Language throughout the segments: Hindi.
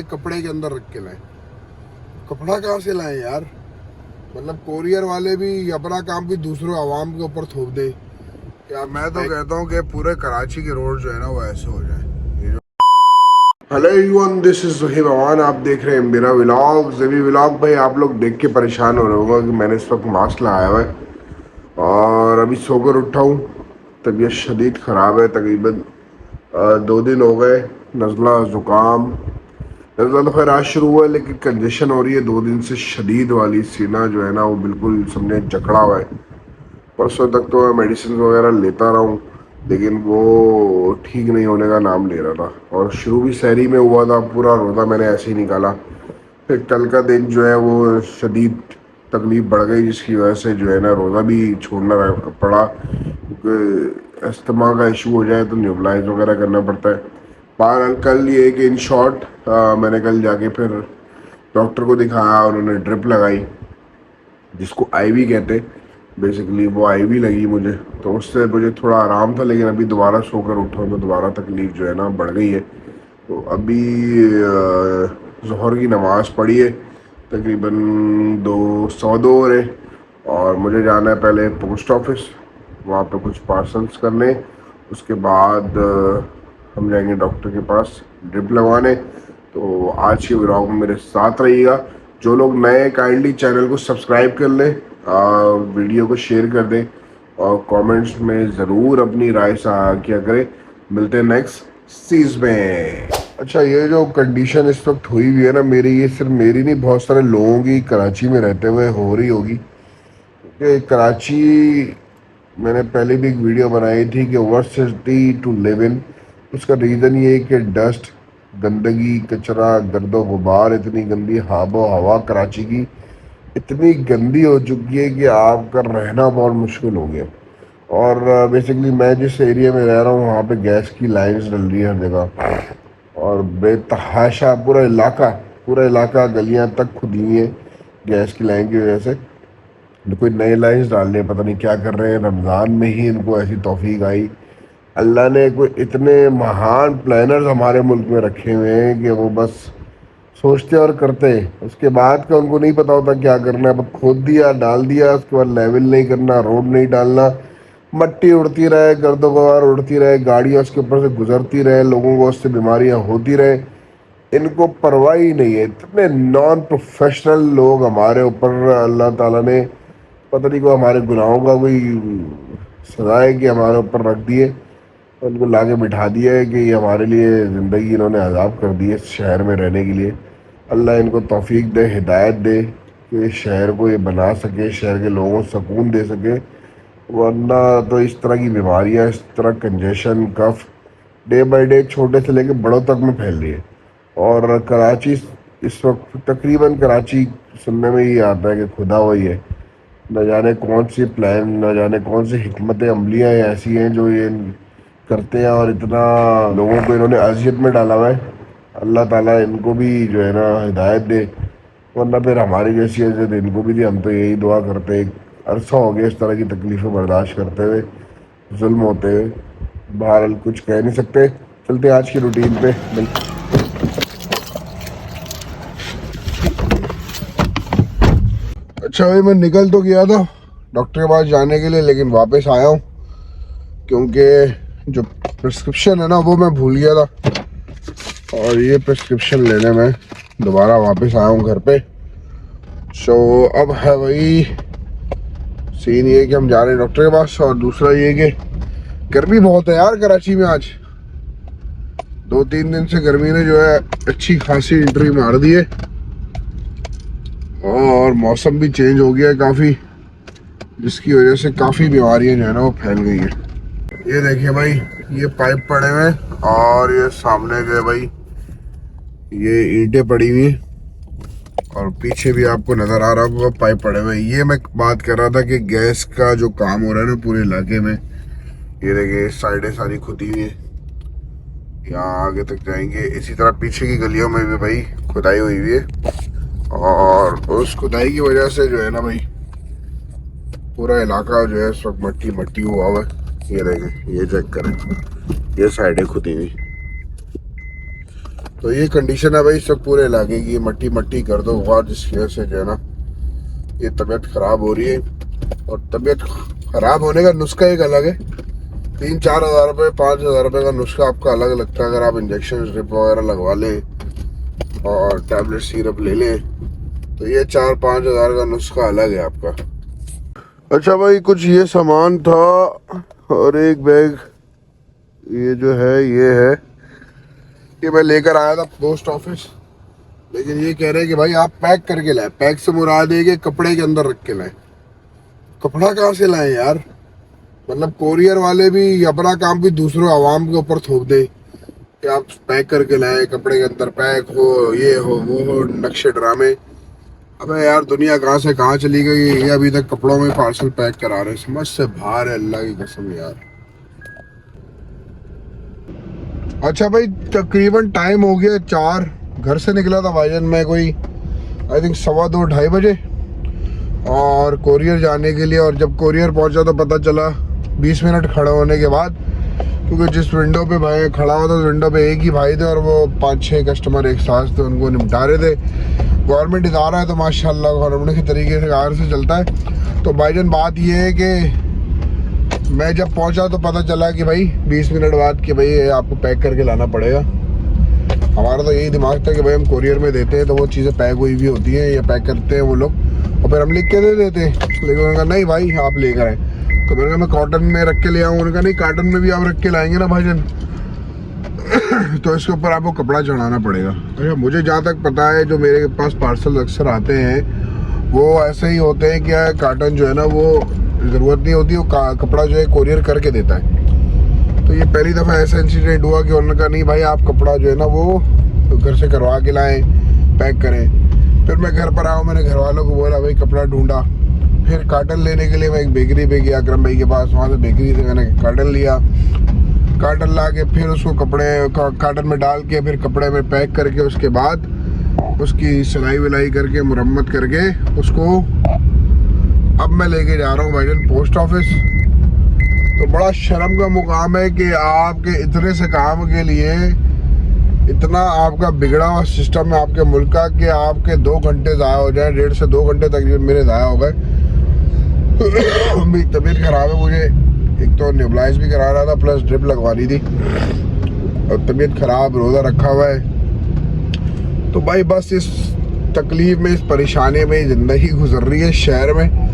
कपड़े के अंदर रख के लाए। कपड़ा कहाँ से लाए यार? मतलब कोरियर वाले भी अपना काम भी दूसरों आवाम के ऊपर थोप दे यार। मैं तो कहता हूँ कि पूरे कराची के रोड जो है ना वो ऐसे हो जाए। Hello everyone, this is Zaheer Aman. आप देख रहे हैं मेरा व्लॉग ज़बी व्लॉग। भाई आप लोग देख के परेशान हो रहे होगा कि मैंने इस वक्त मास्क लगाया हुआ है और अभी सोकर उठा हूँ। तबीयत शदीद ख़राब है। तकरीबन 2 दिन हो गए। नज़ला ज़ुकाम, नज़ला तो खैर आज शुरू हुआ है लेकिन कंजेशन हो रही है 2 दिन से शदीद वाली। सीना जो है ना वो बिल्कुल सबने जकड़ा हुआ है। परसों तक तो मैं मेडिसिन वगैरह लेता रहा हूँ लेकिन वो ठीक नहीं होने का नाम ले रहा था। और शुरू भी सहरी में हुआ था, पूरा रोज़ा मैंने ऐसे ही निकाला। फिर कल का दिन जो है वो शदीद तकलीफ़ बढ़ गई जिसकी वजह से जो है ना रोज़ा भी छोड़ना पड़ा, क्योंकि अस्थमा का इशू हो जाए तो न्यूबलाइज वगैरह करना पड़ता है। बहरहाल कल ये कि इन शॉर्ट मैंने कल जाके फिर डॉक्टर को दिखाया, उन्होंने ड्रिप लगाई जिसको आईवी कहते। बेसिकली वो आईवी लगी मुझे, तो उससे मुझे थोड़ा आराम था। लेकिन अभी दोबारा सोकर उठा तो दोबारा तकलीफ़ जो है ना बढ़ गई है। तो अभी ज़ोहर की नमाज़ पढ़ी है, तकरीबन 2:15 हो रहे और मुझे जाना है पहले पोस्ट ऑफिस, वहाँ पे कुछ पार्सल्स करने। उसके बाद हम जाएंगे डॉक्टर के पास ड्रिप लगवाने। तो आज के व्लॉग में मेरे साथ रहिएगा। जो लोग नए काइंडली चैनल को सब्सक्राइब कर लें, वीडियो को शेयर कर दें और कमेंट्स में ज़रूर अपनी राय किया करें। मिलते हैं नेक्स्ट सीज में। अच्छा, ये जो कंडीशन इस वक्त हुई हुई है ना मेरी, ये सिर्फ मेरी नहीं, बहुत सारे लोगों की कराची में रहते हुए हो रही होगी। कि कराची, मैंने पहले भी एक वीडियो बनाई थी कि worst city to live in. उसका रीज़न ये है कि डस्ट, गंदगी, कचरा, गर्दो गुबार, इतनी गंदी आबो हवा कराची की इतनी गंदी हो चुकी है कि आपका रहना बहुत मुश्किल हो गया। और बेसिकली मैं जिस एरिया में रह रहा हूँ वहाँ पे गैस की लाइन्स डल रही है हर जगह और बेतहाशा पूरा इलाका गलियाँ तक खुदी हुई है गैस की लाइन की वजह से। कोई नए लाइन्स डाल रहे हैं, पता नहीं क्या कर रहे हैं। रमज़ान में ही इनको ऐसी तौफीक आई। अल्लाह ने कोई इतने महान प्लानर्स हमारे मुल्क में रखे हुए हैं कि वो बस सोचते और करते, उसके बाद का उनको नहीं पता होता क्या करना है। बस खोद दिया, डाल दिया, उसके बाद लेवल नहीं करना, रोड नहीं डालना, मट्टी उड़ती रहे, गर्दोगवार उड़ती रहे, गाड़ियाँ उसके ऊपर से गुजरती रहे, लोगों को उससे बीमारियाँ होती रहे। इनको परवाह ही नहीं है। इतने नॉन प्रोफेशनल लोग हमारे ऊपर अल्लाह ताला ने, पता नहीं को हमारे गुनाहों का कोई सजा है कि हमारे ऊपर रख दिए, उनको ला के बिठा दिया है कि ये हमारे लिए ज़िंदगी इन्होंने अजाब कर दी है इस शहर में रहने के लिए। अल्लाह इनको तौफीक दे, हिदायत दे कि इस शहर को ये बना सके, शहर के लोगों को सुकून दे सके। वरना तो इस तरह की बीमारियां, इस तरह congestion, cough day by day छोटे से लेके बड़ों तक में फैल रही है। और कराची इस वक्त तकरीबन, कराची सुनने में ये आता है कि खुदा वही है। न जाने कौन सी प्लान, न जाने कौन सी हिकमत अमलियाँ ऐसी हैं जो ये करते हैं और इतना लोगों को इन्होंने अजियत में डाला हुआ है। अल्लाह ताला इनको भी जो है ना हिदायत दे, वरना फिर हमारी जैसी अजियत इनको भी दी। हम तो यही दुआ करते हैं। अरसा हो गया इस तरह की तकलीफ़ें बर्दाश्त करते हुए, जुल्म होते हुए। बहरहाल कुछ कह नहीं सकते। चलते आज की रूटीन पे। अच्छा भाई, मैं निकल तो गया था डॉक्टर के पास जाने के लिए, लेकिन वापस आया हूँ क्योंकि जो प्रिस्क्रिप्शन है ना वो मैं भूल गया था और ये प्रिस्क्रिप्शन लेने में दोबारा वापस आया हूँ घर पे। सो अब है वही सीन, ये कि हम जा रहे हैं डॉक्टर के पास। और दूसरा ये कि गर्मी बहुत है यार कराची में। आज 2-3 दिन से गर्मी ने जो है अच्छी खासी एंट्री मार दी है और मौसम भी चेंज हो गया है काफ़ी, जिसकी वजह से काफ़ी बीमारियां जो है ना वो फैल गई है। ये देखिए भाई, ये पाइप पड़े हुए हैं और ये सामने जो है भाई ये ईंटें पड़ी हुई और पीछे भी आपको नज़र आ रहा होगा पाइप पड़े हुए। ये मैं बात कर रहा था कि गैस का जो काम हो रहा है ना पूरे इलाके में। ये देखिए साइडें सारी खुदी हुई है, यहाँ आगे तक जाएंगे। इसी तरह पीछे की गलियों में भी भाई खुदाई हुई हुई है और उस खुदाई की वजह से जो है ना भाई पूरा इलाका जो है इस वक्त मट्टी मट्टी हुआ हुआ है। ये देखें, ये चेक करें, ये साइडें खुदी हुई। तो ये कंडीशन है भाई सब पूरे इलाके की, मट्टी मट्टी कर दो और जिसकी वजह से जो है ना ये तबीयत खराब हो रही है। और तबीयत खराब होने का नुस्खा एक अलग है, 3-4 हज़ार रुपये 5,000 रुपये का नुस्खा आपका अलग लगता है। अगर आप इंजेक्शन ड्रिप वगैरह लगवा लें और टैबलेट सिरप ले लें तो ये 4-5 हज़ार का नुस्खा अलग है आपका। अच्छा भाई कुछ ये सामान था और एक बैग ये जो है ये है, ये मैं लेकर आया था पोस्ट ऑफिस, लेकिन ये कह रहे हैं कि भाई आप पैक करके लाए। पैक से मुराद है कि कपड़े के अंदर रख के लाए। कपड़ा कहाँ से लाए यार? मतलब कोरियर वाले भी अपना काम भी दूसरों आवाम के ऊपर थोप दे कि आप पैक करके लाए, कपड़े के अंदर पैक हो, ये हो वो हो, नक्शे ड्रामे। अबे यार दुनिया कहाँ से कहाँ चली गई, ये अभी तक कपड़ों में पार्सल पैक करा रहे, समझ से बाहर है अल्लाह की कसम यार। अच्छा भाई तकरीबन टाइम हो गया 4, घर से निकला था भाईजान मैं कोई आई थिंक 2:15-2:30 बजे और कोरियर जाने के लिए। और जब कोरियर पहुंचा तो पता चला 20 मिनट खड़े होने के बाद, क्योंकि जिस विंडो पे भाई खड़ा हुआ था उस विंडो पे एक ही भाई थे और वो 5-6 कस्टमर एक साथ थे, उनको निपटा रहे थे। गवर्नमेंट इदारा है तो माशाल्लाह गवर्नमेंट के तरीके से कार से चलता है। तो भाईजान बात ये है कि मैं जब पहुंचा तो पता चला कि भाई 20 मिनट बाद कि भाई आपको पैक करके लाना पड़ेगा। हमारा तो यही दिमाग था कि भाई हम कोरियर में देते हैं तो वो चीज़ें पैक हुई भी होती हैं या पैक करते हैं वो लोग और फिर हम लिख के दे देते हैं। लेकिन उन्होंने कहा नहीं भाई आप लेकर आए, तो मैंने कहा मैं कॉटन में रख के ले आऊँ। उन्होंने कहा नहीं कार्टन में भी आप रख के लाएंगे ना भाईजान तो इसके ऊपर आपको कपड़ा चढ़ाना पड़ेगा। अच्छा मुझे जहाँ तक पता है जो मेरे पास पार्सल अक्सर आते हैं वो ऐसे ही होते हैं कि कार्टन जो है ना वो ज़रूरत नहीं होती, वो कपड़ा जो है कोरियर करके देता है। तो ये पहली दफ़ा ऐसा इंसिडेंट हुआ कि उन्होंने कहा नहीं भाई आप कपड़ा जो है ना वो घर से करवा के लाएँ, पैक करें। फिर मैं घर पर आया, मैंने घर वालों को बोला भाई कपड़ा ढूंढा, फिर कार्टन लेने के लिए मैं एक बेकरी पे गया अकरम भाई के पास, वहाँ से बेकरी से मैंने कार्टन लिया। कार्टन ला के फिर उसको कपड़े कार्टन में डाल के फिर कपड़े में पैक करके उसके बाद उसकी सिलाई विलाई करके मुरम्मत करके उसको अब मैं लेके जा रहा हूँ भाईजान पोस्ट ऑफिस। तो बड़ा शर्म का मुकाम है कि आपके इतने से काम के लिए इतना आपका बिगड़ा हुआ सिस्टम है आपके मुल्क का कि आपके 2 घंटे ज़ाया हो जाए, 1.5 से 2 घंटे तकरीबन मेरे ज़ाया हो गए। मेरी तबीयत ख़राब है, मुझे एक तो नेबुलाइज भी करा रहा था प्लस ड्रिप लगवानी थी और तबीयत ख़राब, रोज़ा रखा हुआ है। तो भाई बस इस तकलीफ़ में, इस परेशानी में ज़िंदगी गुजर रही है शहर में।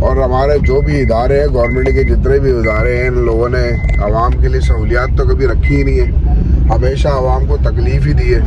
और हमारे जो भी इदारे हैं, गवर्नमेंट के जितने भी इदारे हैं, इन लोगों ने आवाम के लिए सहूलियात तो कभी रखी ही नहीं है, हमेशा आवाम को तकलीफ़ ही दी है।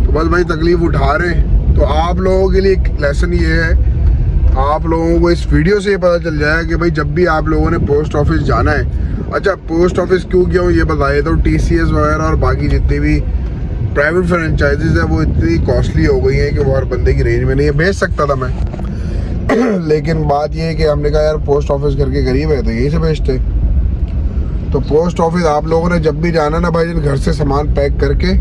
तो बस भाई तकलीफ़ उठा रहे हैं। तो आप लोगों के लिए एक लेसन ये है, आप लोगों को इस वीडियो से ये पता चल जाएगा कि भाई जब भी आप लोगों ने पोस्ट ऑफिस जाना है, अच्छा पोस्ट ऑफिस क्यों गया हूँ ये बताइए तो TCS वगैरह और बाकी जितनी भी प्राइवेट फ्रेंचाइजीज है वो इतनी कॉस्टली हो गई हैं कि वो हर बंदे की रेंज में नहीं है। भेज सकता था मैं लेकिन बात ये है कि हमने कहा यार पोस्ट ऑफिस करके गरीब है तो यहीं से भेजते। तो पोस्ट ऑफिस आप लोगों ने जब भी जाना ना भाई घर से सामान पैक करके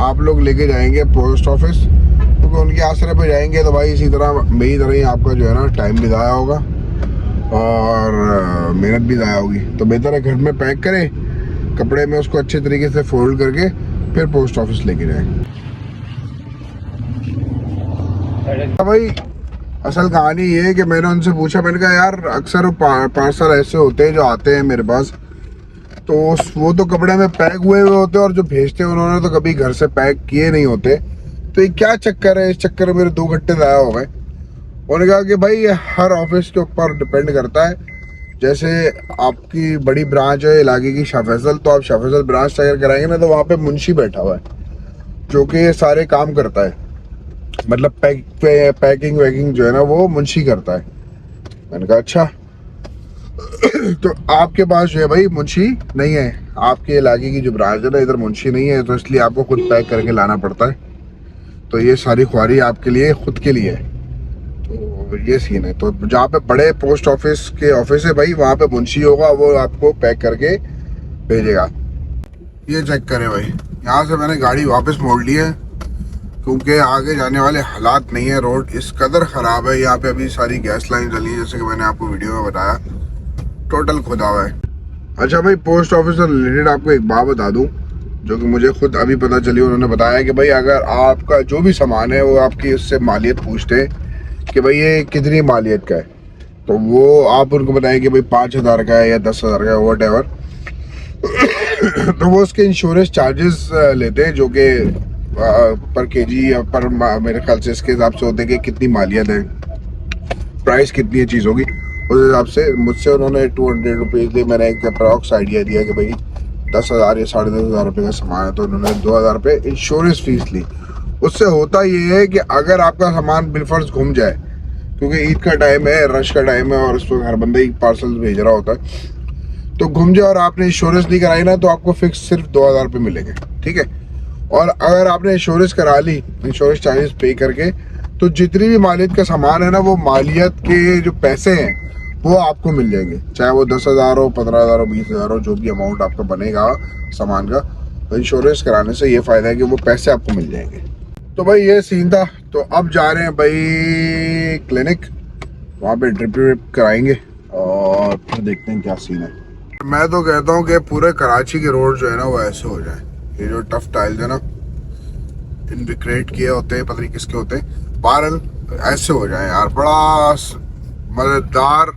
आप लोग लेके जाएंगे पोस्ट ऑफिस, क्योंकि उनके आसरे पे जाएंगे तो भाई इसी तरह मेरी तरह ही आपका जो है ना टाइम भी ज़ाया होगा और मेहनत भी ज़ाया होगी। तो बेहतर है घर में पैक करें कपड़े में, उसको अच्छे तरीके से फोल्ड करके फिर पोस्ट ऑफिस लेके जाएं। भाई असल कहानी ये है कि मैंने उनसे पूछा, मैंने कहा यार अक्सर पार्सल ऐसे होते हैं जो आते हैं मेरे पास तो वो तो कपड़े में पैक हुए होते हैं और जो भेजते हैं उन्होंने तो कभी घर से पैक किए नहीं होते। तो ये क्या चक्कर है? इस चक्कर में मेरे 2 घंटे ज़ाया हो गए। उन्होंने कहा कि भाई हर ऑफिस के ऊपर डिपेंड करता है। जैसे आपकी बड़ी ब्रांच है इलाके की शाह फैसल, तो आप शाह फैसल ब्रांच अगर कराएंगे ना तो वहाँ पे मुंशी बैठा हुआ है जो कि ये सारे काम करता है, मतलब पैकिंग वैकिंग जो है ना वो मुंशी करता है। मैंने कहा अच्छा तो आपके पास जो है भाई मुंशी नहीं है, आपके इलाके की जो ब्रांच है ना इधर मुंशी नहीं है, तो इसलिए आपको खुद पैक करके लाना पड़ता है। तो ये सारी ख्वारी आपके लिए खुद के लिए है। तो ये सीन है। तो जहाँ पे बड़े पोस्ट ऑफिस के ऑफिस है भाई वहाँ पे मुंशी होगा, वो आपको पैक करके भेजेगा। ये चेक करें भाई, यहाँ से मैंने गाड़ी वापस मोड़ ली है क्योंकि आगे जाने वाले हालात नहीं है। रोड इस कदर ख़राब है, यहाँ पे अभी सारी गैस लाइन चली है जैसे कि मैंने आपको वीडियो में बताया, टोटल खुदा हुआ है। अच्छा भाई पोस्ट ऑफिस से रिलेटेड आपको एक बात बता दूं, जो कि मुझे खुद अभी पता चली। उन्होंने बताया कि भाई अगर आपका जो भी सामान है वो आपकी उससे मालियत पूछते हैं कि भाई ये कितनी मालियत का है, तो वो आप उनको बताएं कि भाई 5,000 का है या 10,000 का है, वट एवर। तो वो उसके इंश्योरेंस चार्जेस लेते हैं, जो कि पर केजी या पर मेरे ख्याल से इसके हिसाब से होते हैं कि कितनी मालियत है, प्राइस कितनी है चीज़ों की, उस हिसाब से मुझसे उन्होंने 200 रुपीज़ लिए। मैंने एक अप्रॉक्स आइडिया दिया कि भाई 10,000 या 10,500 रुपये का सामान है, तो उन्होंने 2,000 रुपये इंश्योरेंस फीस ली। उससे होता ये है कि अगर आपका सामान बिलफर्ज घूम जाए, क्योंकि ईद का टाइम है, रश का टाइम है और उस पर हर बंदा ही पार्सल भेज रहा होता है, तो घूम जाए और आपने इंश्योरेंस नहीं कराई ना, तो आपको फिक्स सिर्फ 2,000 रुपये मिलेंगे, ठीक है। और अगर आपने इंश्योरेंस करा ली, इंश्योरेंस चार्जेस पे करके, तो जितनी भी मालियत का सामान है ना, वो मालियत के जो पैसे हैं वो आपको मिल जाएंगे, चाहे वो 10,000 हो, 15,000 हो, 20,000 हो, जो भी अमाउंट आपका बनेगा सामान का। तो इंश्योरेंस कराने से ये फ़ायदा है कि वो पैसे आपको मिल जाएंगे। तो भाई ये सीन था। तो अब जा रहे हैं भाई क्लिनिक, वहाँ पे ड्रिप व्रिप कराएंगे और फिर देखते हैं क्या सीन है। मैं तो कहता हूँ कि पूरे कराची के रोड जो है ना वो ऐसे हो जाए। ये जो टफ टाइल्स है ना, इन क्रिएट किए होते हैं, पता नहीं किसके होते हैं, बहरहाल ऐसे हो जाए यार, बड़ा मजेदार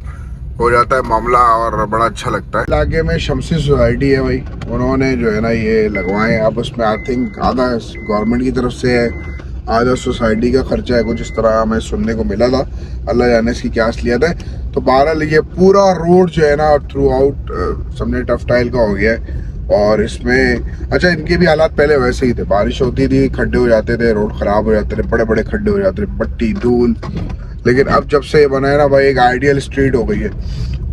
हो जाता है मामला और बड़ा अच्छा लगता है। इलाके में शमसी सोसाइटी है भाई, उन्होंने जो है ना ये लगवाए। अब उसमें आई थिंक आधा गवर्नमेंट की तरफ से है, आधा सोसाइटी का खर्चा है, कुछ इस तरह हमें सुनने को मिला था, अल्लाह जाने इसकी क्या असलियत है। तो बहरहाल ये पूरा रोड जो है ना थ्रू आउट सबने टफ टाइल का हो गया है। और इसमें अच्छा, इनके भी हालात पहले वैसे ही थे, बारिश होती थी, खड्डे हो जाते थे, रोड खराब हो जाते थे, बड़े बड़े खड्डे हो जाते थे, मट्टी धूल। लेकिन अब जब से ये बना है ना भाई, एक आइडियल स्ट्रीट हो गई है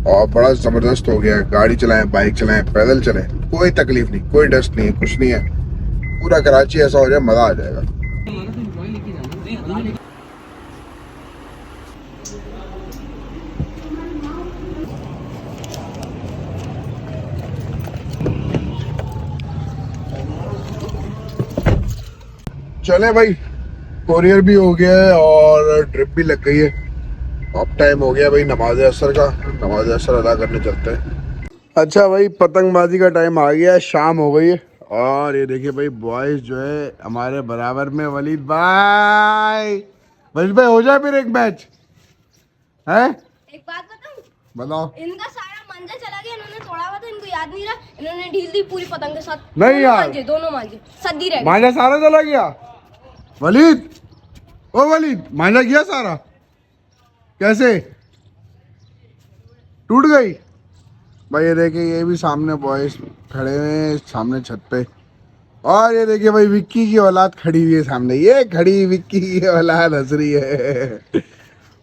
और बड़ा ज़बरदस्त हो गया है। गाड़ी चलाएं, बाइक चलाएं, पैदल चलें, कोई तकलीफ नहीं, कोई डस्ट नहीं है, कुछ नहीं है। पूरा कराची ऐसा हो जाए, मज़ा आ जाएगा। चले भाई, कोरियर भी हो गया है और ड्रिप भी लग गई है। अब टाइम हो गया भाई नमाज असर का, नमाज असर अदा करने चलते हैं। अच्छा भाई, पतंगबाजी का टाइम आ गया है, शाम हो गई है और ये देखिए भाई बॉयज जो है हमारे बराबर में। वलीद भाई, वलीद भाई हो जाए फिर एक मैच है। एक बात बताऊं, बताओ। इनका सारा मंजा चला गया, इन्होंने तोड़ा हुआ था, इनको याद नहीं रहा, इन्होंने ढील दी पूरी पतंग के साथ। नहीं यार, दोनों मांझे सद्दी रह गए। मांझा सारा चला गया। वलीद, ओ वलीद, मांझा गया सारा, कैसे टूट गई? भाई ये देखिए, ये भी सामने बॉयज खड़े हुए हैं सामने छत पे, और ये देखिए भाई विक्की की औलाद खड़ी हुई है सामने, ये खड़ी विक्की की औलाद हंस रही है।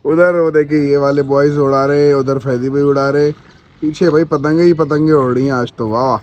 उधर वो देखिए ये वाले बॉयज उड़ा रहे, उधर फैदी भाई उड़ा रहे, पीछे भाई पतंगे ही पतंगे उड़ रही हैं आज तो, वाह।